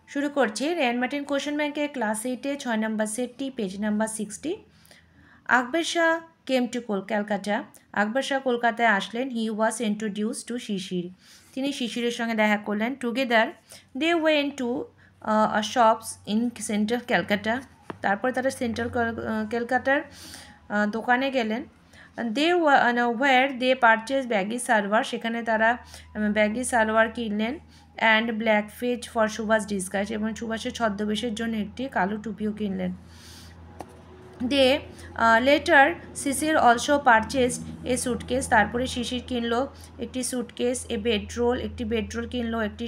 শুরু করছি Ryan Martin question ব্যাংকে ক্লাস 8-এ 6 নম্বর সেটটি, page number 60। Akbar Shah came to Calcutta. Akbar Shah কলকাতায় আসলেন। He was introduce to Shishir. তিনি শিশিরের সঙ্গে দেখা করলেন। Together they went to shops in central Calcutta. তারপর তারা সেন্ট্রাল ক্যালকাটার দোকানে গেলেন। They were they purchase baggy salwar. সেখানে তারা ব্যাগি সালোয়ার কিনলেন। And black fez for Subhash disguise, এবং সুভাষের ছদ্মবেশের জন্য একটি কালো টুপিও কিনলেন। They later Shishir also purchased a suitcase. তারপরে শিশির কিনলো একটি সুটকেস, এ বেডরোল, একটি বেডরোল কিনলো, একটি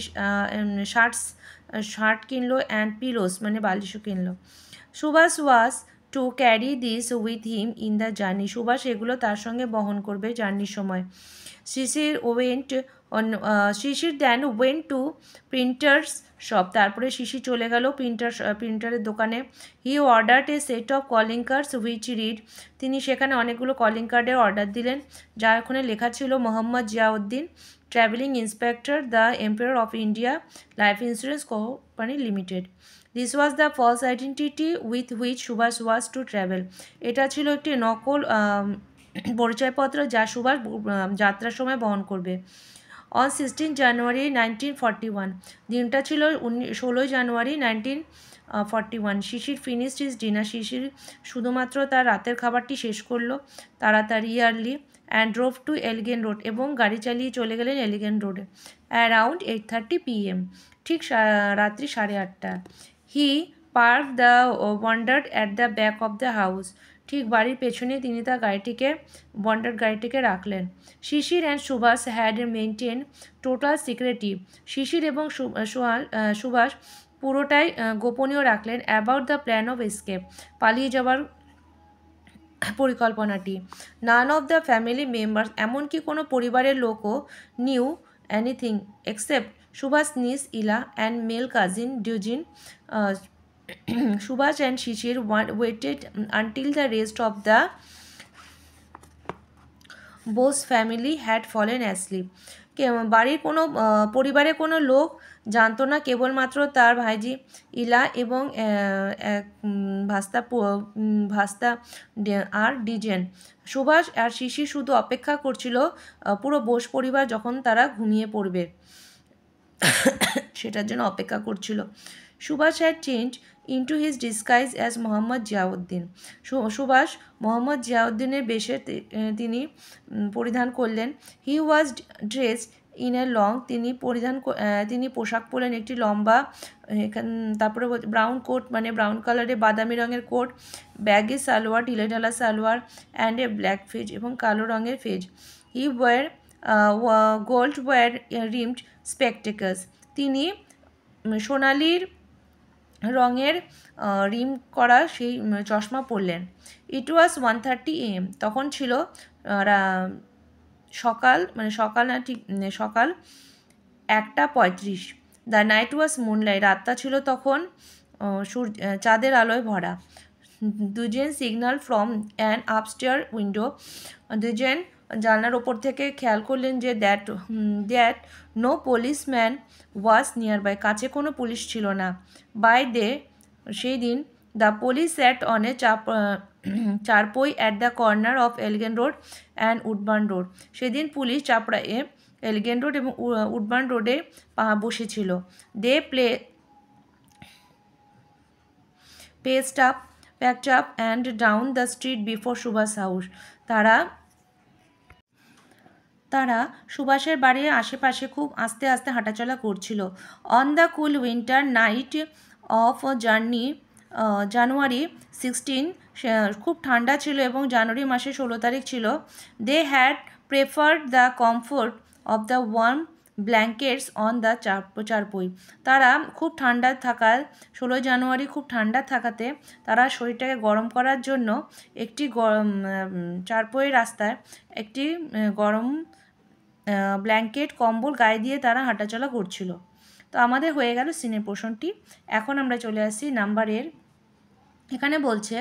শার্ট কিনলো, অ্যান্ড পিলোস মানে বালিশও কিনলো। Subhash was to carry this with him in the journey. Subhash এগুলো তার সঙ্গে বহন করবে জার্নির সময়। Shishir then went to printer's shop. তারপরে শিশির চলে গেল প্রিন্টারের দোকানে। He ordered a set of calling cards which read. তিনি সেখানে অনেকগুলো কলিং কার্ডের অর্ডার দিলেন, যার ওখানে লেখা ছিল Mohammad Ziauddin, travelling inspector, the empire of India life insurance company limited. This was the false identity with which Subhash was to travel. এটা ছিল একটি নকল পরিচয়পত্র যা সুভাষ যাত্রার সময় বহন করবে। অন 16 জানুয়ারি 1941, দিনটা ছিল 16 জানুয়ারি 1941। Sisir finished his dinner. Sisir শুধুমাত্র তার রাতের খাবারটি শেষ করলো তাড়াতাড়ি early. And drove to elegant road, এবং গাড়ি চালিয়ে চলে গেলেন এলিগেন্ট রোডে। অ্যারাউন্ড 8:30 PM, ঠিক রাত্রি 8:30। He park the Wanderer at the back of the house. ঠিক বাড়ির পেছনে তিনি তার গাড়িটিকে রাখলেন। Shishir and Subhash had maintain total secretive. শিশির এবং সুভাষ পুরোটাই গোপনীয় রাখলেন about the plan of escape, পালিয়ে যাওয়ার পরিকল্পনাটি। None of the family members, এমনকি কোনো পরিবারের লোকও new anything except Subhash niece Ila and male cousin Dwijen. Subhash and Shishir waited until the rest of the Bose family had fallen asleep. বাড়ির কোনো পরিবারের কোনো লোক জানতো না, কেবলমাত্র তার ভাইজি ইলা এবং ভাস্তা আর ডিজেন। সুভাষ আর শিশির শুধু অপেক্ষা করছিল পুরো বোস পরিবার যখন তারা ঘুমিয়ে পড়বে সেটার জন্য অপেক্ষা করছিল। Subhash had change into his disguise as Mohammad Ziauddin. Subhash Mohammad জিয়াউদ্দিনের বেশে তিনি পরিধান করলেন। He was dressed in a long, তিনি পোশাক পরলেন একটি লম্বা, তারপরে ব্রাউন কোট মানে ব্রাউন কালারের বাদামি রঙের কোট, ব্যাগি সালোয়ার, ঢিলেঢালা salwar, and a black fez, এবং কালো রঙের fez. He wore gold wire rimmed spectacles, তিনি সোনালির রঙের রিম করা সেই চশমা পরলেন। ইট ওয়াজ 1:30 AM, তখন ছিল সকাল সকাল 1:35। দ্য নাইট ওয়াজ মুনলাইট, রাতটা ছিল তখন চাঁদের আলোয় ভরা। Dwijen signal from an upstair window, Dwijen জানলার ওপর থেকে খেয়াল করলেন যে that no policeman was near by, কাছে কোনো পুলিশ ছিল না। বাই ডে, সেই দিন, the police sat on a charpai at the corner of Elgin road and Woodburn road. সেদিন পুলিশ চাপড়ায়ে এলিগেন্ট রোড এবং উডবার্ন রোডে বসেছিল। দে packed up and down the street before Subha's house. তারা সুভাষের বাড়ির আশেপাশে খুব আস্তে আস্তে হাঁটাচলা করছিল। On the cool winter night of January 16, খুব ঠান্ডা ছিল এবং জানুয়ারি মাসে 16 তারিখ ছিল। They had preferred the comfort of the warm blankets on the charpai. তারা খুব ঠান্ডা থাকায় 16 জানুয়ারি খুব ঠান্ডা থাকাতে তারা শরীরটাকে গরম করার জন্য একটি চারপইয়ের রাস্তায় একটি গরম ব্ল্যাঙ্কেট কম্বল গায়ে দিয়ে তারা হাঁটাচলা করছিল। তো আমাদের হয়ে গেল সিনের পোর্শনটি। এখন আমরা চলে আসছি নাম্বারের। এখানে বলছে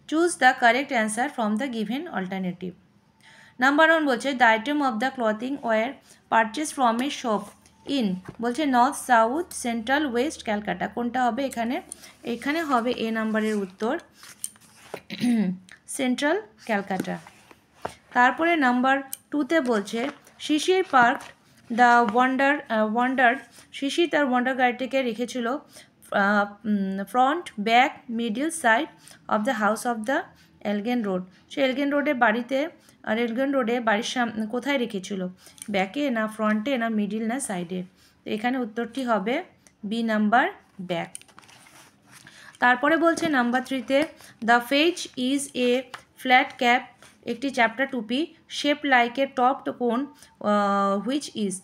choose the correct answer from the given alternative. Number 1 বলছে the item of the clothing were purchase from a shop in বলছে north, south, central, west, Calcutta. কোনটা হবে এখানে? এখানে হবে এ নাম্বারের উত্তর, সেন্ট্রাল ক্যালকাটা। তারপরে নাম্বার 2তে বলছে Shishir park the Wanderer. Shishir তার ওয়ান্ডার গাড়িটিকে রেখেছিল front, back, middle side of the house of the Elgin road. সে এলগেন রোডে বাড়িতে, আর এলগেন রোডে বাড়ির সামনে কোথায় রেখেছিল? ব্যাকে না ফ্রন্টে না মিডিল না সাইডে? তো এখানে উত্তরটি হবে বি নাম্বার, ব্যাক। তারপরে বলছে নাম্বার 3তে the fez is a flat cap, একটি চ্যাপ্টার টুপি, shape like a topped cone, which is,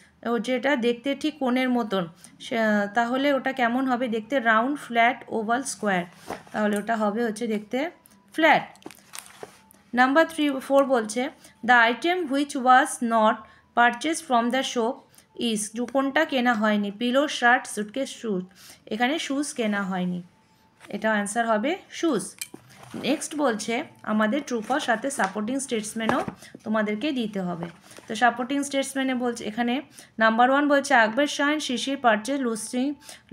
যেটা দেখতে ঠিক কোণের মতন, তাহলে ওটা কেমন হবে দেখতে? Round, flat, oval, square. তাহলে ওটা হবে হচ্ছে দেখতে ফ্ল্যাট। নাম্বার 4 বলছে the item which was not purchase from the shop is, কোনটা কেনা হয়নি? Pillow, shirt, suitcase, shoes. এখানে শুজ কেনা হয়নি, এটা অ্যান্সার হবে শুজ। নেক্সট বলছে আমাদের ট্রু ফর সাথে সাপোর্টিং স্টেটসম্যানও তোমাদেরকে দিতে হবে। তো সাপোর্টিং স্টেটসম্যানে বলছে এখানে নাম্বার 1 বলছে আকবর শাহিন Shishir purchase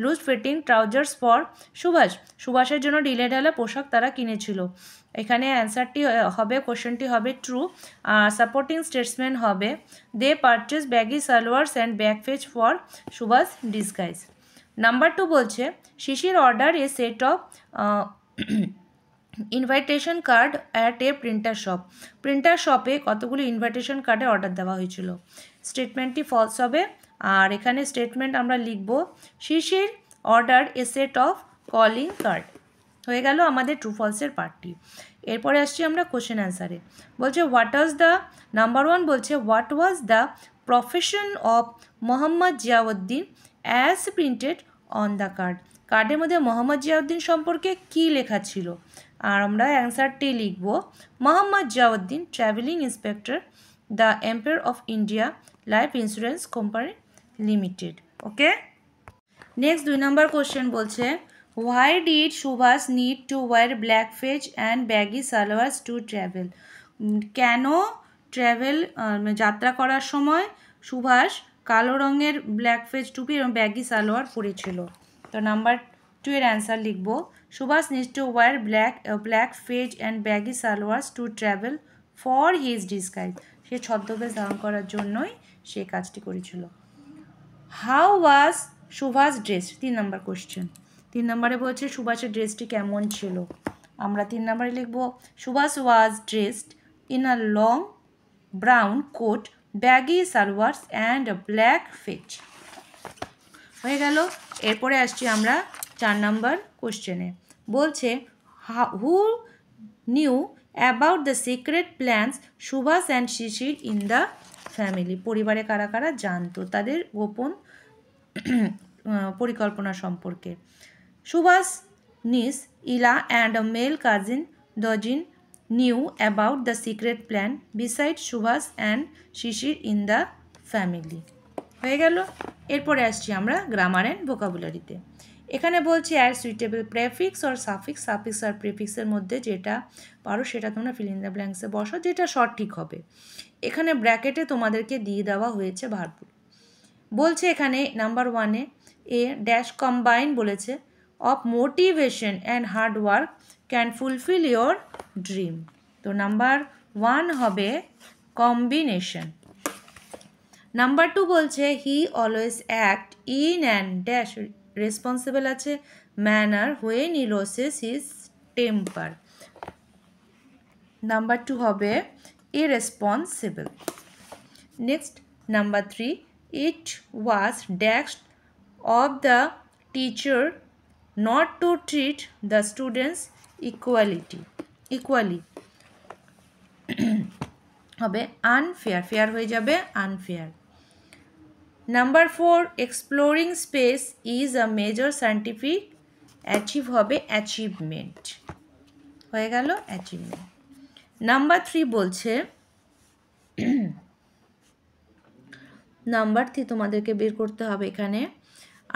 loose fitting trousers for Subhash. সুভাষের জন্য ঢিলেঢালা পোশাক তারা কিনেছিল। এখানে অ্যান্সারটি হবে, কোশ্চেনটি হবে ট্রু। আর সাপোর্টিং স্টেটসম্যান হবে they purchase baggy salwars and back fez for Subhash disguise. Number 2 বলছে Shishir order a set of invitation card at a printer shop. Printer শপে কতগুলো ইনভাইটেশন কার্ডের অর্ডার দেওয়া হয়েছিল। স্টেটমেন্টটি ফলস হবে। আর এখানে স্টেটমেন্ট আমরা লিখব Shishir order a set of calling card. হয়ে গেল আমাদের ট্রু ফলসের পার্টটি। এরপরে আসছি আমরা কোশ্চেন অ্যান্সারে। বলছে হোয়াট ওয়াজ দ্য, নাম্বার 1 বলছে what was the profession of Mohammad Ziauddin as printed on the card. কার্ডের মধ্যে মোহাম্মদ জিয়াউদ্দিন সম্পর্কে কী লেখা ছিল? আর আমরা অ্যান্সারটি লিখব Mohammad Ziauddin travelling inspector, the empire of India life insurance company Limited. Okay, next 2 number question বলছে why did Subhash need to wear black fez and baggy salwars to travel? কেন যাত্রা করার সময় সুভাষ কালো রঙের ব্ল্যাক ফেজ টুপি এবং ব্যাগি সালোয়ার পরেছিল? তো নাম্বার 2 এর অ্যান্সার লিখব Subhash needs to wear black fez and baggy salwars to travel for his disguise. সে ছদ্মবেশ ধারণ করার জন্যই সে কাজটি করেছিল। How was Subhash dress? 3 number question. 3 নম্বরে বলছে সুভাষের ড্রেসটি কেমন ছিল? আমরা 3 নম্বরে লিখব Subhash was dressed in a long brown coat, baggy salwars and black fez. হয়ে গেল। এরপরে আসছি আমরা 4 নম্বর কোশ্চেনে। বলছে who knew about the secret plans Subhash and Shishir in the family? পরিবারে কারা কারা জানতো তাদের গোপন পরিকল্পনা সম্পর্কে? Subhash niece Ila and a male cousin Dojin knew about the secret plan besides Subhas and Shishir in the family. হয়ে গেল। এরপরে আসছি আমরা গ্রামার অ্যান্ড ভোকাবুলারিতে। এখানে বলছি অ্যাড সুইটেবল প্রেফিক্স আর সাফিক্স। সাফিক্স আর প্রেফিক্সের মধ্যে যেটা পারো সেটা তোমরা ফিল ইন দ্য ব্ল্যাঙ্কসে বসো, যেটা সঠিক হবে। এখানে ব্র্যাকেটে তোমাদেরকে দিয়ে দেওয়া হয়েছে ভার্বগুলো। বলছে এখানে নাম্বার 1-এ এ ড্যাশ কম্বাইন বলেছে of motivation and hard work can fulfil your dream. তো নাম্বার 1 হবে কম্বিনেশন। নাম্বার 2 বলছে he always act in and dash responsible আছে manner when he loses his temper. Number 2 হবে irresponsible. Next number 3 it was dashed of the teacher not to treat the students equally হবে unfair, fair হয়ে যাবে unfair. Number 4 exploring space is a major scientific achieve হবে achievement, হয়ে গেল achievement. Number 3 বলছে number 3 তোমাদেরকে বের করতে হবে এখানে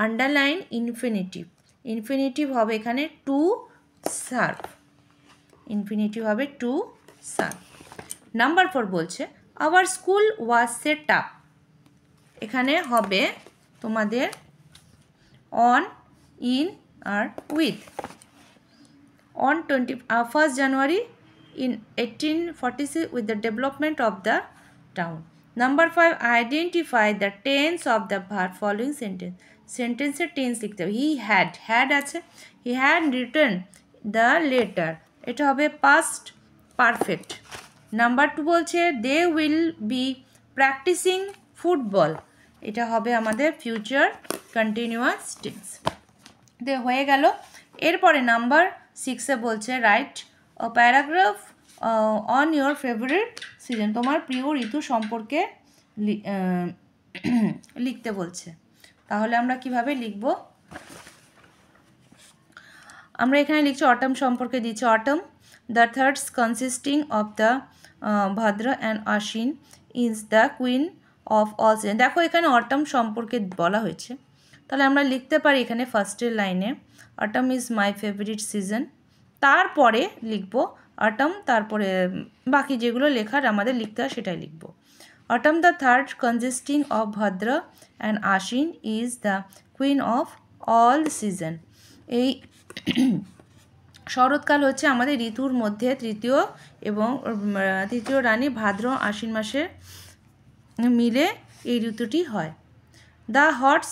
আন্ডারলাইন ইনফিনিটিভ। ইনফিনিটিভ হবে এখানে টু সার্ভ, ইনফিনিটিভ হবে টু সার্ভ। নাম্বার 4 বলছে our school was set up, এখানে হবে তোমাদের অন, ইন আর with. On 1st January in 1846 with the development of the town. Number 5, identify the tense of the verb following sentence. Sentence tense লিখতে হবে। had আছে, he had written the letter, এটা হবে past perfect। Number 2 বলছে they will be practicing football, এটা হবে আমাদের future continuous tense. হয়ে গেল। এরপরে নাম্বার 6-এ বলছে write a paragraph on your favourite season, তোমার প্রিয় ঋতু সম্পর্কে লিখতে বলছে। তাহলে আমরা কিভাবে লিখব? আমরা এখানে লিখছি অটম সম্পর্কে দিচ্ছি। Autumn the thirds consisting of the Bhadra and Ashwin is the queen of all season. দেখো এখানে অটম সম্পর্কে বলা হয়েছে, তাহলে আমরা লিখতে পারি এখানে ফার্স্টের লাইনে autumn is my favourite season, তারপরে লিখব অটম, তারপরে বাকি যেগুলো লেখার আমাদের লিখতে হয় সেটাই লিখব। Autumn the third consisting of Bhadra and Ashwin is the queen of all season. এই শরৎকাল হচ্ছে আমাদের ঋতুর মধ্যে তৃতীয় এবং তৃতীয় রানী, ভাদ্র আশ্বিন মাসে মিলে এই ঋতুটি হয়। The hot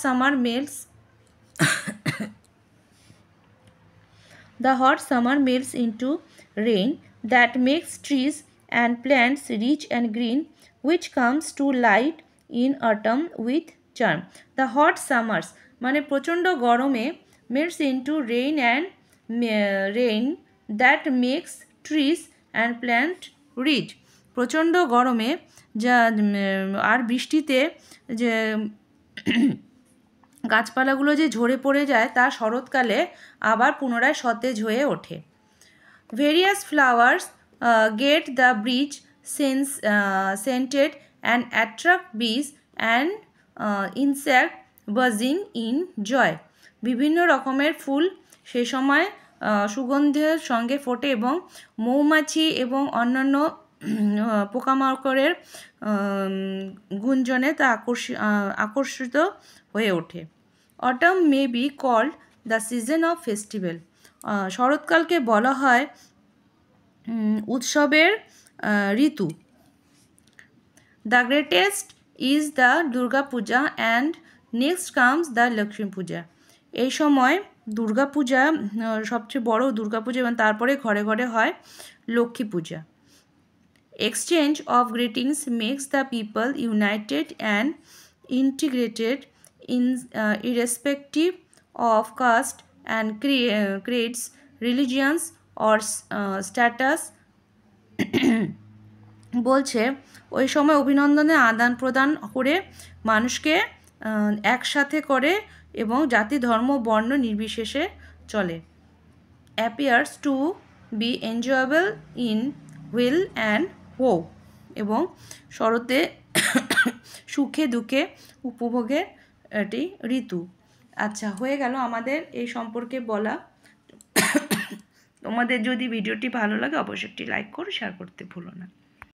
summer melts into rain that makes trees and plants rich and green, which comes to light in autumn with charm. The hot summers মানে প্রচণ্ড গরমে melts into rain that makes trees and plants rich, প্রচণ্ড গরমে যা আর বৃষ্টিতে যে গাছপালাগুলো যে ঝরে পড়ে যায় তা শরৎকালে আবার পুনরায় সতেজ হয়ে ওঠে। Various flowers get the breeze scented and attract bees and insect buzzing in joy. বিভিন্ন রকমের ফুল সে সময় সুগন্ধের সঙ্গে ফোটে এবং মৌমাছি এবং অন্যান্য পোকামাকড়ের গুঞ্জনে তা আকর্ষিত হয়ে ওঠে। Autumn may be called the season of festival, শরৎকালকে বলা হয় উৎসবের ঋতু। The greatest is the Durga Puja and next comes the Lakshmi Puja. এই সময় দুর্গা পূজা সবচেয়ে বড় দুর্গা পূজা এবং তারপরে ঘরে ঘরে হয় Lakshmi Puja. Exchange of greetings makes the people united and integrated irrespective of caste and creeds, religions or status। বলছে ওই সময় অভিনন্দনের আদান প্রদান করে মানুষকে একসাথে করে এবং জাতি ধর্ম বর্ণ নির্বিশেষে চলে। Appears to be enjoyable in weal and woe, এবং শরতে সুখে দুঃখে উপভোগের এটি ঋতু। আচ্ছা, হয়ে গেল আমাদের এই সম্পর্কে বলা। তোমাদের যদি ভিডিওটি ভালো লাগে অবশ্যই একটি লাইক করো, শেয়ার করতে ভুলো না।